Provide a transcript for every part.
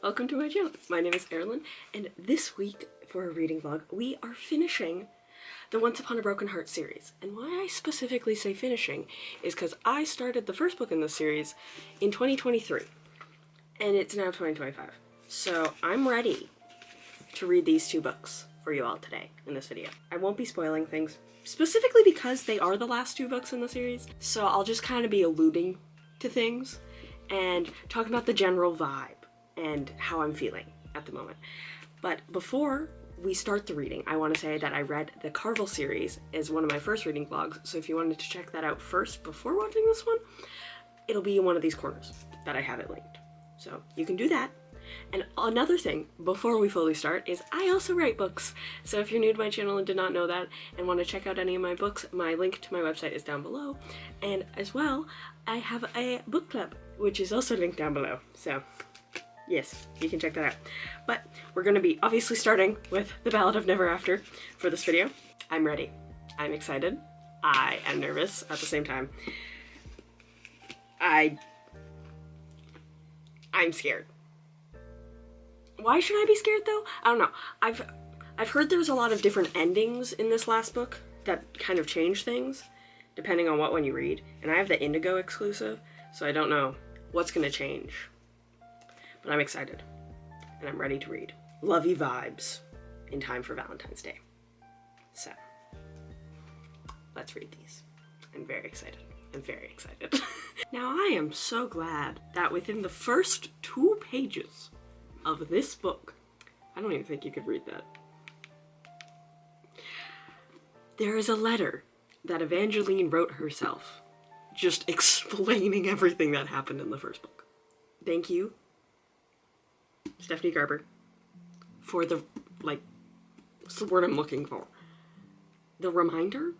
welcome to my channel. My name is Eirelyn, and this week for a reading vlog, we are finishing the Once Upon a Broken Heart series. And why I specifically say finishing is because I started the first book in this series in 2023, and it's now 2025. So I'm ready to read these two books for you all today in this video. I won't be spoiling things, specifically because they are the last two books in the series, so I'll just kind of be alluding to things and talking about the general vibe and how I'm feeling at the moment. But before we start the reading, I want to say that I read the Carvel series as one of my first reading vlogs, so if you wanted to check that out first before watching this one, it'll be in one of these corners that I have it linked. So you can do that. And another thing, before we fully start, is I also write books. So if you're new to my channel and did not know that and want to check out any of my books, my link to my website is down below. And as well, I have a book club, which is also linked down below. So yes, you can check that out. But we're going to be obviously starting with The Ballad of Never After for this video. I'm ready. I'm excited. I am nervous at the same time. I'm scared. Why should I be scared though? I don't know. I've heard there's a lot of different endings in this last book that kind of change things depending on what one you read. And I have the Indigo exclusive, so I don't know what's gonna change. But I'm excited and I'm ready to read. Lovey vibes in time for Valentine's Day. So let's read these. I'm very excited. I'm very excited. Now I am so glad that within the first 2 pages of this book, I don't even think you could read that, there is a letter that Evangeline wrote herself, just explaining everything that happened in the first book. Thank you, Stephanie Garber, for the, what's the word I'm looking for? The reminder,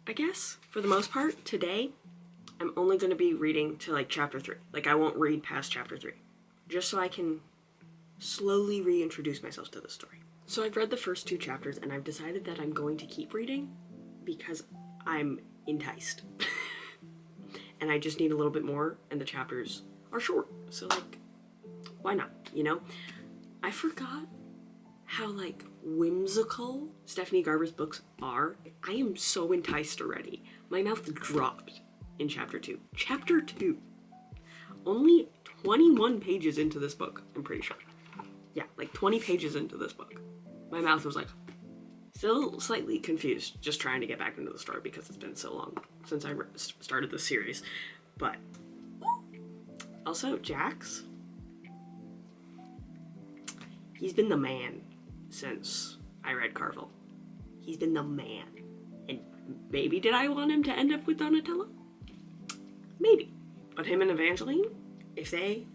I guess, for the most part. Today, I'm only going to be reading to chapter 3. I won't read past chapter 3, just so I can slowly reintroduce myself to the story. So I've read the first 2 chapters and I've decided that I'm going to keep reading because I'm enticed. And I just need a little bit more, and the chapters are short. So why not, you know? I forgot how whimsical Stephanie Garber's books are. I am so enticed already. My mouth dropped in chapter 2. Chapter 2. Only 21 pages into this book, I'm pretty sure. Yeah, 20 pages into this book. My mouth was still slightly confused, just trying to get back into the story because it's been so long since I started the series. But also, Jax, he's been the man since I read Carvel. He's been the man. And maybe did I want him to end up with Donatello? Maybe. But him and Evangeline, if they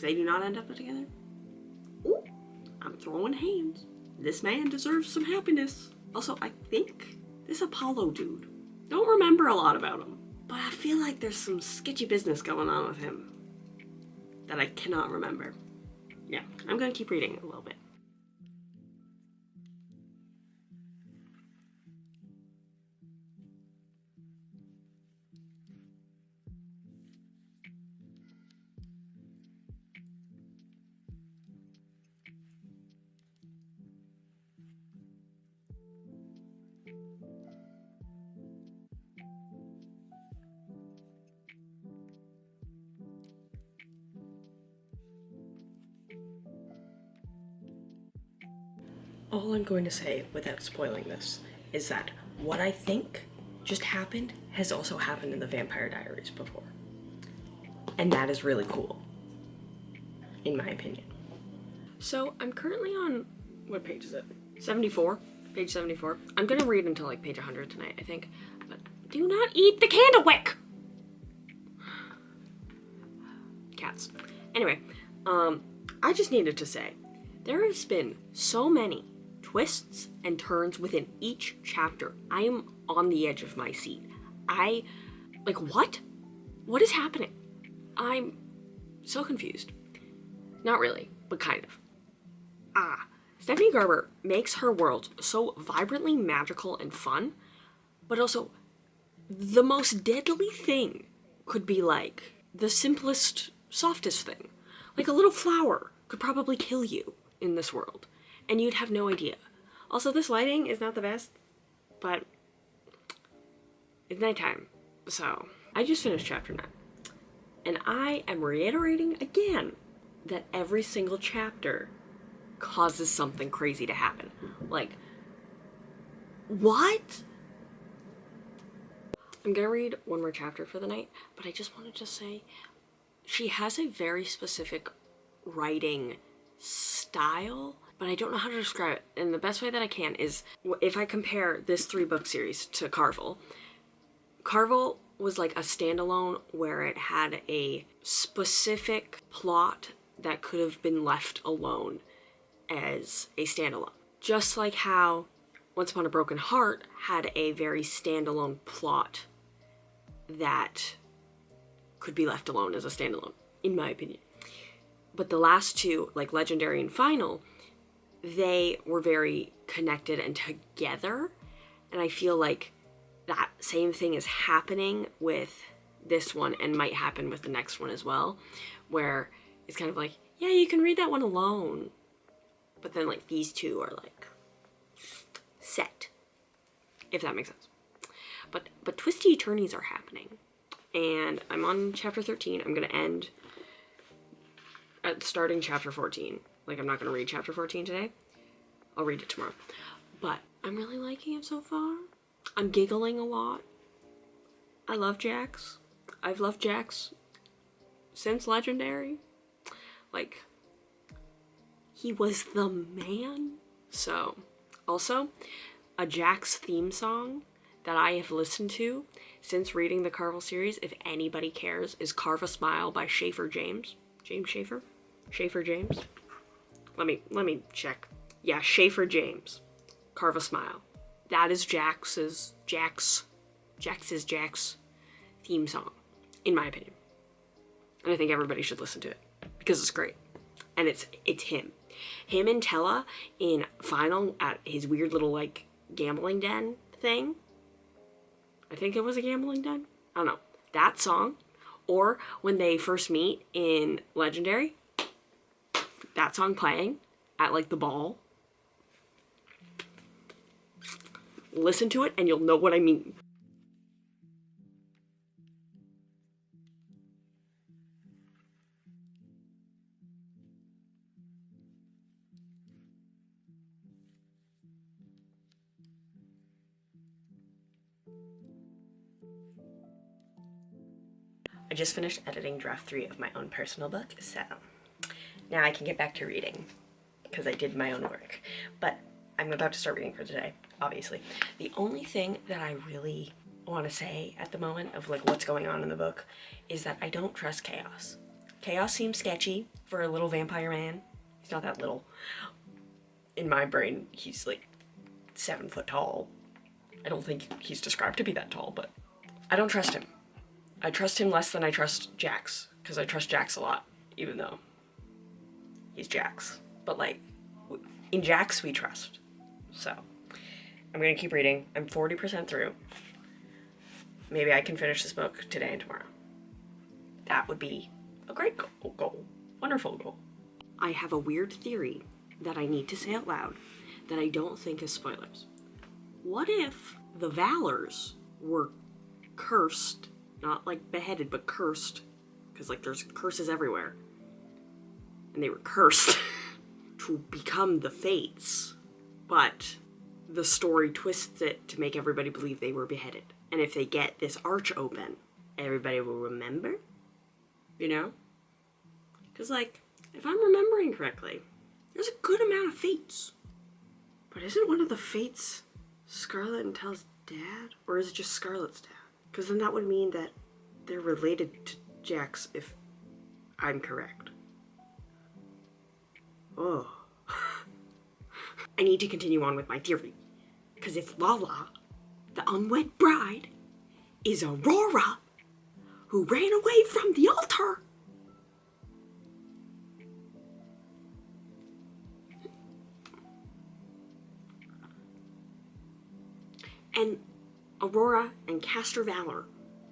do not end up together, ooh, I'm throwing hands. This man deserves some happiness. Also, I think this Apollo dude, don't remember a lot about him, but I feel like there's some sketchy business going on with him that I cannot remember. Yeah, I'm gonna keep reading it a little bit. All I'm going to say, without spoiling this, is that what I think just happened has also happened in the Vampire Diaries before. And that is really cool, in my opinion. So I'm currently on, what page is it? 74? Page 74. I'm gonna read until page 100 tonight, I think. But do not eat the candle wick! Cats. Anyway, I just needed to say, there has been so many twists and turns within each chapter. I am on the edge of my seat. What? What is happening? I'm so confused. Not really, but kind of. Stephanie Garber makes her world so vibrantly magical and fun, but also the most deadly thing could be the simplest, softest thing. Like a little flower could probably kill you in this world, and you'd have no idea. Also, this lighting is not the best, but it's nighttime, so I just finished chapter 9. And I am reiterating again that every single chapter causes something crazy to happen. Like, what? I'm gonna read one more chapter for the night, but I just wanted to say she has a very specific writing style, but I don't know how to describe it. And the best way that I can is if I compare this 3-book series to Carvel. Carvel was like a standalone where it had a specific plot that could have been left alone as a standalone. Just like how Once Upon a Broken Heart had a very standalone plot that could be left alone as a standalone, in my opinion. But the last two, like Legendary and Final, they were very connected and together. And I feel like that same thing is happening with this one and might happen with the next one as well, where it's kind of like, yeah, you can read that one alone. But then like these two are like set, if that makes sense. But twisty turnies are happening. And I'm on chapter 13. I'm going to end at starting chapter 14. Like, I'm not going to read chapter 14 today. I'll read it tomorrow. But I'm really liking it so far. I'm giggling a lot. I love Jax. I've loved Jax since Legendary. Like, he was the man. So, also, a Jax theme song that I have listened to since reading the Carvel series, if anybody cares, is Carve a Smile by Schaefer James. James Schaefer? Schaefer James? Let me check. Yeah, Schaefer James. Carve a Smile. That is Jax's theme song, in my opinion. And I think everybody should listen to it, because it's great. And it's him. Him and Tella in Final at his weird little, like, gambling den thing. I think it was a gambling den. I don't know. That song. Or when they first meet in Legendary. That song playing at, like, the ball. Listen to it and you'll know what I mean. I just finished editing draft 3 of my own personal book, so now I can get back to reading, because I did my own work. But I'm about to start reading for today, obviously. The only thing that I really want to say at the moment of like what's going on in the book is that I don't trust Chaos. Chaos seems sketchy for a little vampire man. He's not that little. In my brain, he's like 7 foot tall. I don't think he's described to be that tall, but I don't trust him. I trust him less than I trust Jax, because I trust Jax a lot, even though he's Jax. But like, in Jax we trust. So, I'm gonna keep reading. I'm 40% through. Maybe I can finish this book today and tomorrow. That would be a great goal. Wonderful goal. I have a weird theory that I need to say out loud that I don't think is spoilers. What if the Valors were cursed, not like beheaded, but cursed, because like there's curses everywhere, and they were cursed to become the Fates, but the story twists it to make everybody believe they were beheaded. And if they get this arch open, everybody will remember, you know? Because like, if I'm remembering correctly, there's a good amount of Fates. But isn't one of the Fates Scarlet and Tel's dad? Or is it just Scarlet's dad? Because then that would mean that they're related to Jax, if I'm correct. Oh. I need to continue on with my theory. Because if Lala, the unwed bride, is Aurora, who ran away from the altar, and Aurora and Castor Valor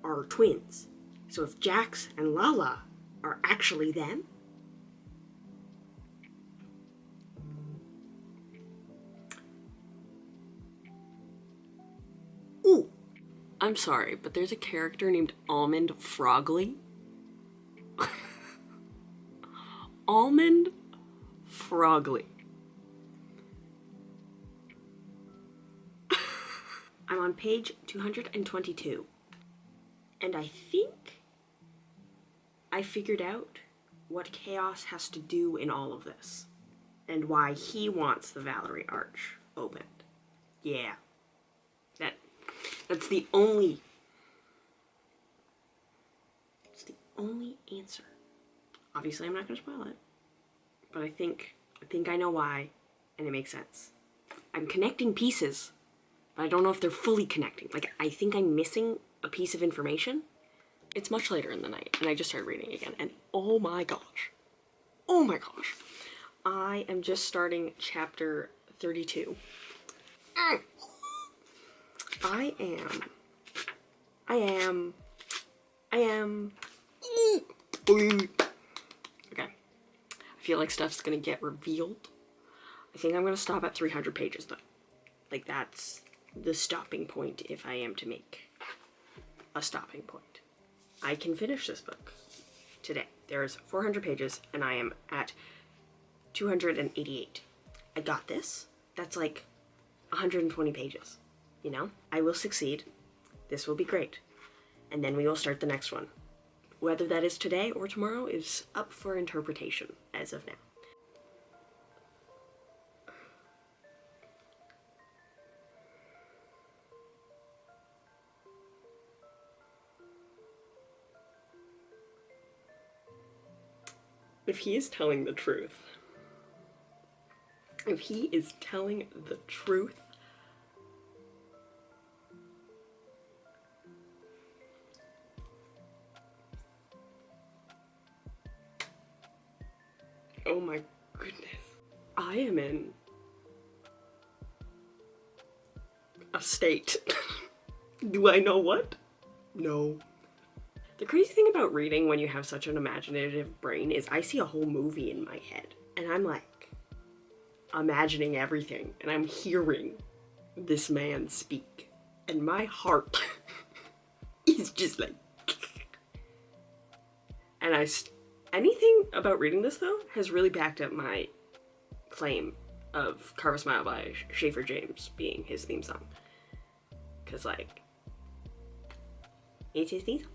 are twins. So if Jax and Lala are actually them, I'm sorry, but there's a character named Almond Frogley. Almond Frogley. I'm on page 222. And I think I figured out what Chaos has to do in all of this. And why he wants the Valerie Arch opened. Yeah. That's the only answer. Obviously I'm not gonna spoil it. But I think I know why, and it makes sense. I'm connecting pieces, but I don't know if they're fully connecting. Like, I think I'm missing a piece of information. It's much later in the night, and I just started reading again, and oh my gosh. Oh my gosh. I am just starting chapter 32. I am. Okay. I feel like stuff's gonna get revealed. I think I'm gonna stop at 300 pages though. Like, that's the stopping point if I am to make a stopping point. I can finish this book today. There's 400 pages and I am at 288. I got this. That's like 120 pages. You know? I will succeed. This will be great. And then we will start the next one. Whether that is today or tomorrow is up for interpretation as of now. If he is telling the truth, oh my goodness. I am in a state. Do I know what? No. The crazy thing about reading when you have such an imaginative brain is I see a whole movie in my head. And I'm like, imagining everything. And I'm hearing this man speak. And my heart is just like... And anything about reading this, though, has really backed up my claim of Carve a Smile by Schaefer James being his theme song. Because, like, it's his theme song.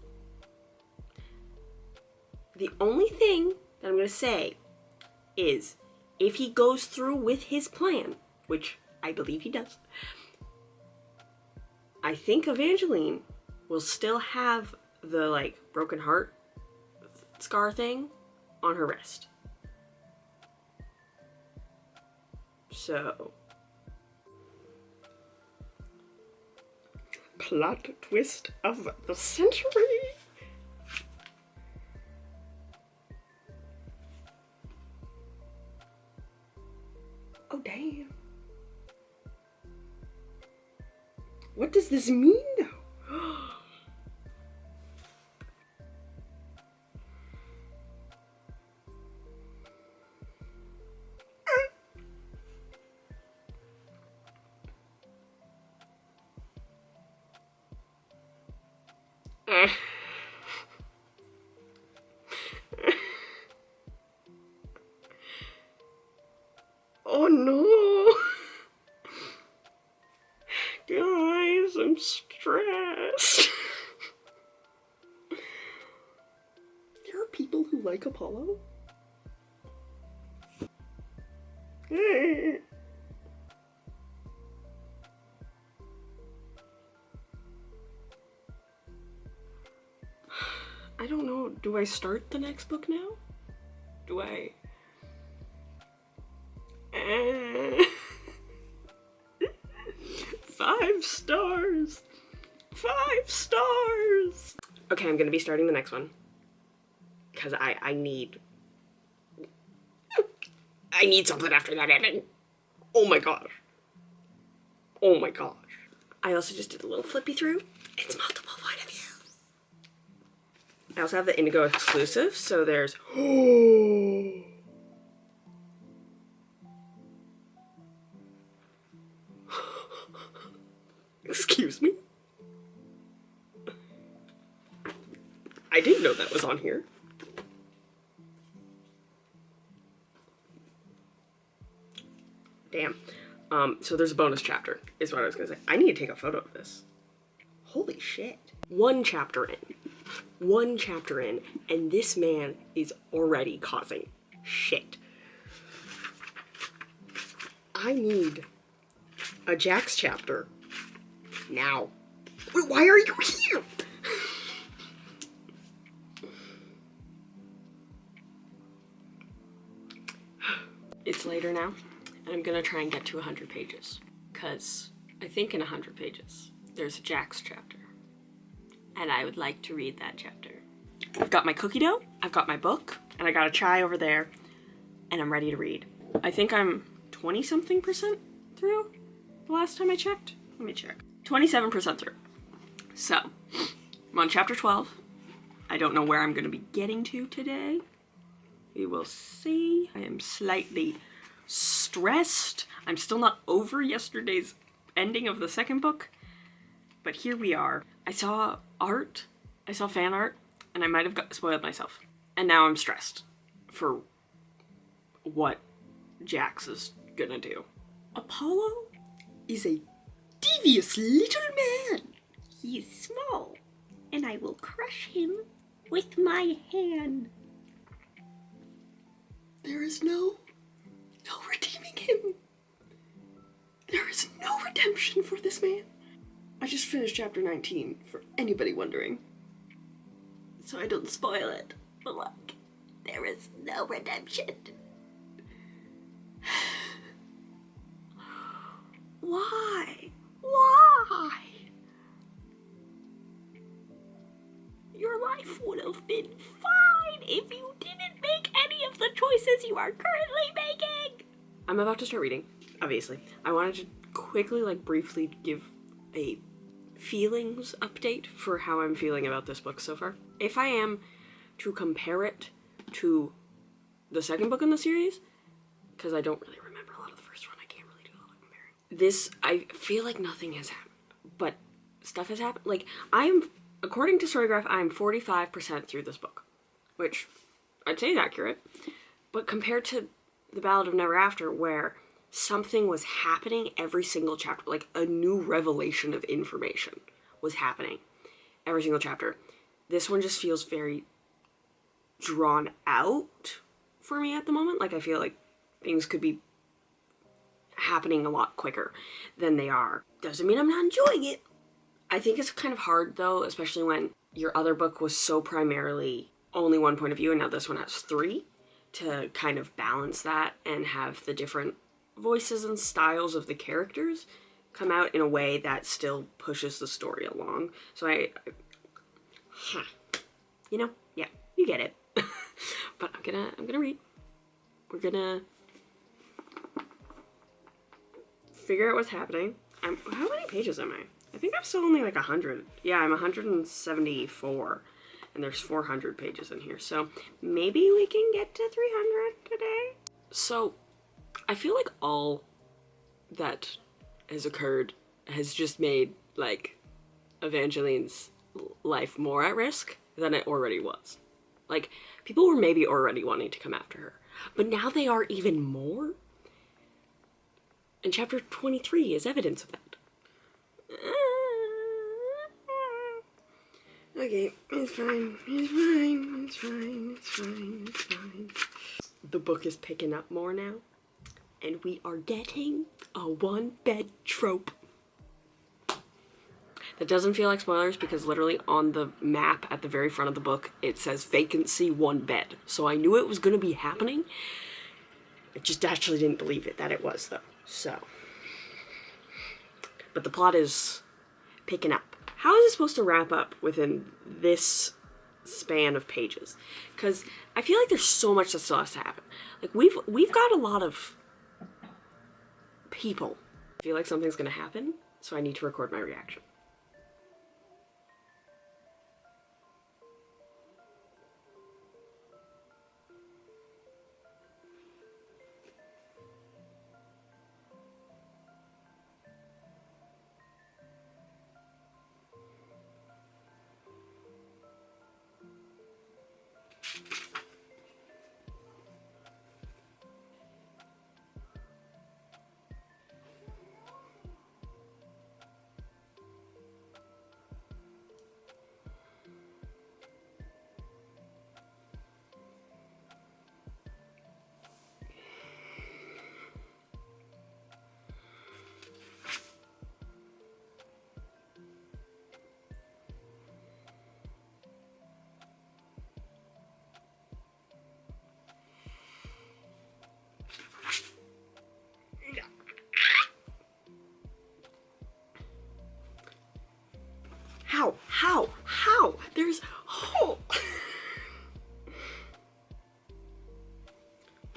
The only thing that I'm going to say is, if he goes through with his plan, which I believe he does, I think Evangeline will still have the, like, broken heart scar thing on her wrist. So, plot twist of the century. Oh, damn. What does this mean, though? Oh no! Guys, I'm stressed. There are people who like Apollo? I don't know. Do I start the next book now? Do I? 5 stars! 5 stars! Okay, I'm gonna be starting the next one. Because I need something after that ending. Oh my gosh. Oh my gosh. I also just did a little flippy through. It's multiple point of views. I also have the Indigo exclusive, so there's... Excuse me? I didn't know that was on here. Damn. So there's a bonus chapter, is what I was gonna say. I need to take a photo of this. Holy shit. One chapter in, and this man is already causing shit. I need a Jax chapter now. Wait, why are you here? It's later now, and I'm gonna try and get to 100 pages. Because I think in 100 pages, there's a Jax chapter. And I would like to read that chapter. I've got my cookie dough, I've got my book, and I got a chai over there, and I'm ready to read. I think I'm 20-something% through the last time I checked. Let me check. 27% through. So, I'm on chapter 12. I don't know where I'm going to be getting to today. We will see. I am slightly stressed. I'm still not over yesterday's ending of the second book. But here we are. I saw art. I saw fan art. And I might have spoiled myself. And now I'm stressed for what Jax is gonna do. Apollo is a devious little man. He is small, and I will crush him with my hand. There is no redeeming him. There is no redemption for this man. I just finished chapter 19, for anybody wondering. So I don't spoil it. But look, there is no redemption. Why? Why? Your life would have been fine if you didn't make any of the choices you are currently making. I'm about to start reading, obviously. I wanted to quickly, briefly give a feelings update for how I'm feeling about this book so far. If I am to compare it to the second book in the series, because I don't really remember a lot of the first one, I can't really do a lot of comparing. This, I feel like nothing has happened, but stuff has happened. According to Storygraph, I'm 45% through this book, which I'd say is accurate, but compared to The Ballad of Never After, where something was happening every single chapter, like a new revelation of information was happening every single chapter, this one just feels very drawn out for me at the moment. I feel like things could be happening a lot quicker than they are. Doesn't mean I'm not enjoying it. I think it's kind of hard, though, especially when your other book was so primarily only one point of view, and now this one has three, to kind of balance that and have the different voices and styles of the characters come out in a way that still pushes the story along. So yeah, you get it. But I'm gonna read. We're gonna figure out what's happening. How many pages am I? I think I'm still only 100. Yeah, I'm 174. And there's 400 pages in here. So maybe we can get to 300 today. So I feel like all that has occurred has just made, Evangeline's life more at risk than it already was. People were maybe already wanting to come after her, but now they are even more. And chapter 23 is evidence of that. Okay, it's fine. The book is picking up more now, and we are getting a one-bed trope. That doesn't feel like spoilers because literally on the map at the very front of the book, it says vacancy 1 bed. So I knew it was going to be happening. I just actually didn't believe that it was, though. So. But the plot is picking up. How is it supposed to wrap up within this span of pages? Because I feel like there's so much that still has to happen. We've got a lot of people. I feel like something's going to happen, so I need to record my reaction.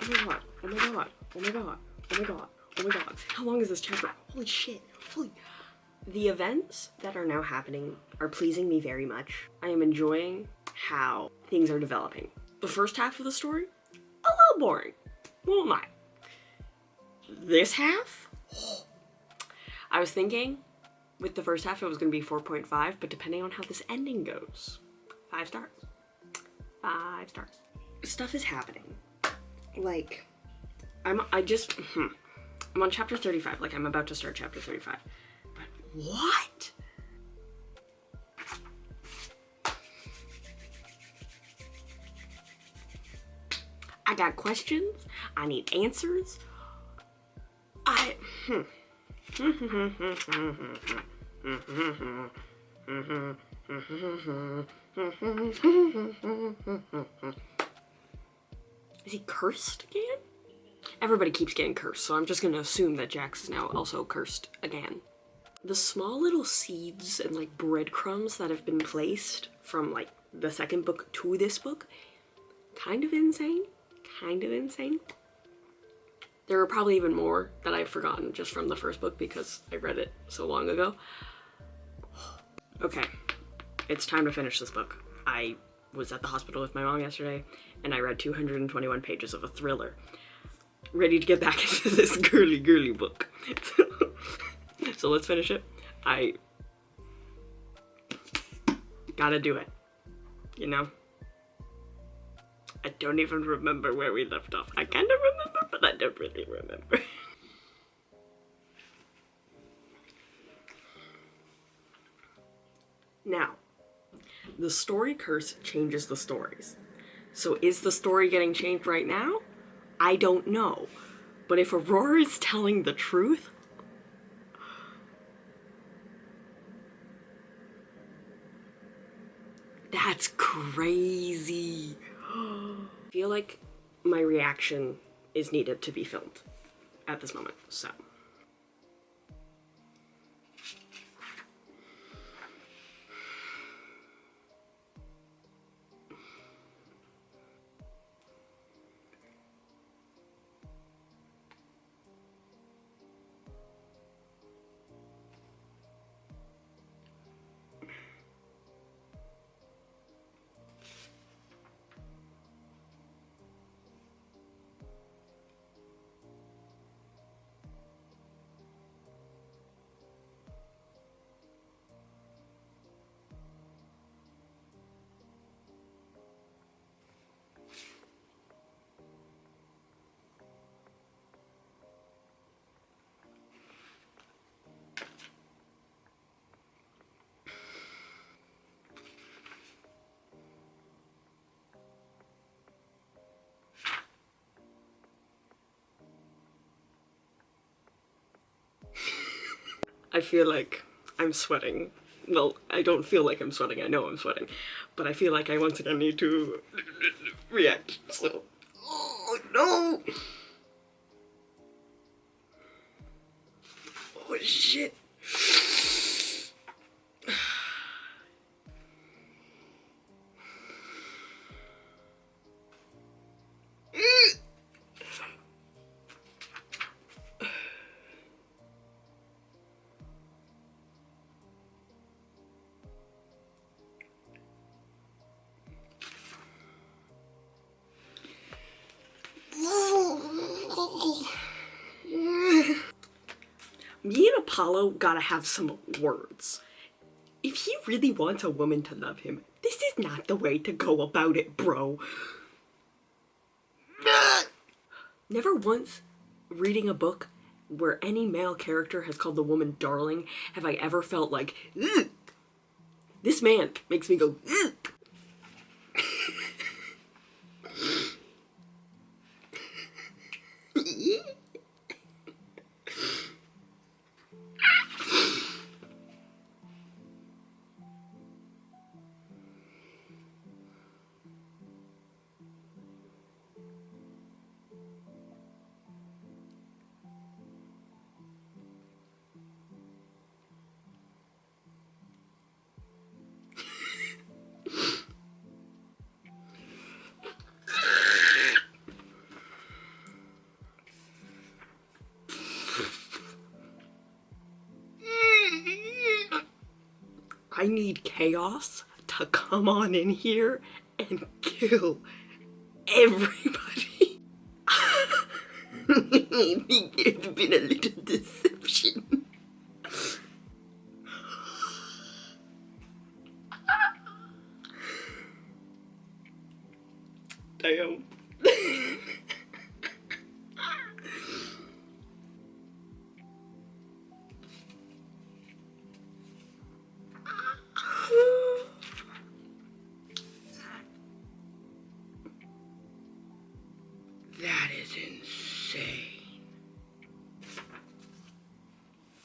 Oh my god. Oh my god. Oh my god. Oh my god. Oh my god. How long is this chapter? Holy shit. Holy. The events that are now happening are pleasing me very much. I am enjoying how things are developing. The first half of the story, a little boring. Won't lie. This half, I was thinking with the first half it was going to be 4.5, but depending on how this ending goes, 5 stars. 5 stars. Stuff is happening. Like, I'm on chapter 35. Like, I'm about to start chapter 35. But what? I got questions. I need answers. Is he cursed again? Everybody keeps getting cursed, so I'm just gonna assume that Jax is now also cursed again. The small little seeds and like breadcrumbs that have been placed from like the second book to this book, kind of insane. Kind of insane. There are probably even more that I've forgotten just from the first book because I read it so long ago. Okay, it's time to finish this book. I was at the hospital with my mom yesterday and I read 221 pages of a thriller. Ready to get back into this girly book. So let's finish it. I gotta do it, you know? I don't even remember where we left off. I kind of remember, but I don't really remember. Now, the story curse changes the stories. So is the story getting changed right now? I don't know. But if Aurora is telling the truth, that's crazy. I feel like my reaction is needed to be filmed at this moment, so. I feel like I'm sweating. Well, I don't feel like I'm sweating, I know I'm sweating. But I feel like I once again need to react, so. Oh no! Oh shit! Me and Apollo gotta have some words. If he really wants a woman to love him, this is not the way to go about it, bro. Never once reading a book where any male character has called the woman darling have I ever felt like, ugh. This man makes me go, ugh. I need chaos to come on in here and kill everybody. Maybe there's been a little deception. Damn. That is insane.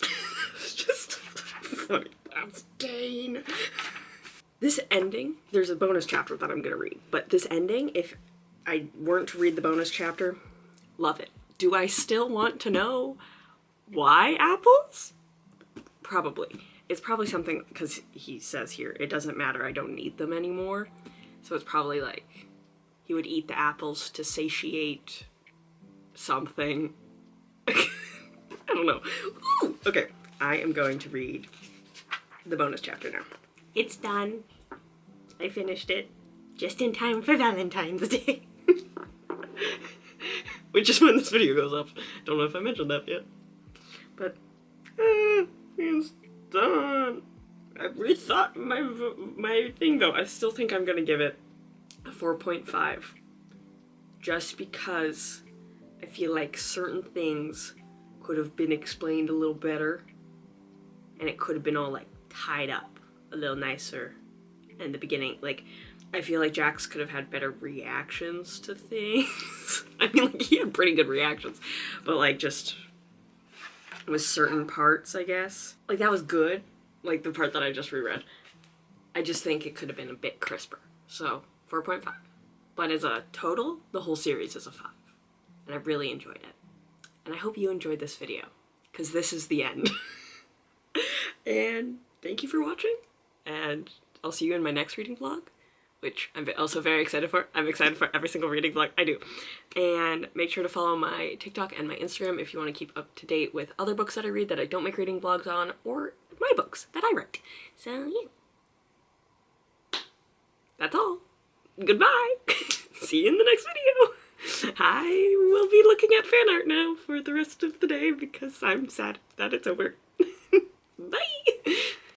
It's just funny. That's Dane. This ending, there's a bonus chapter that I'm gonna read, but this ending, if I weren't to read the bonus chapter, love it. Do I still want to know why apples? Probably. It's probably something, because he says here, it doesn't matter, I don't need them anymore. So it's probably like, he would eat the apples to satiate something. I don't know. Ooh, okay, I am going to read the bonus chapter now. It's done. I finished it. Just in time for Valentine's Day. Which is when this video goes up. Don't know if I mentioned that yet. But, it's done. I rethought my thing though. I still think I'm gonna give it a 4.5. Just because I feel like certain things could have been explained a little better. And it could have been all like tied up a little nicer in the beginning. Like, I feel like Jax could have had better reactions to things. I mean, like, he had pretty good reactions, but like, just with certain parts, I guess. Like, that was good, like the part that I just reread. I just think it could have been a bit crisper. So, 4.5. But as a total, the whole series is a 5. And I really enjoyed it. And I hope you enjoyed this video, because this is the end. And thank you for watching, and I'll see you in my next reading vlog, which I'm also very excited for. I'm excited for every single reading vlog I do. And make sure to follow my TikTok and my Instagram if you want to keep up to date with other books that I read that I don't make reading vlogs on, or my books that I write. So yeah. That's all. Goodbye. See you in the next video. I will be looking at fan art now for the rest of the day because I'm sad that it's over.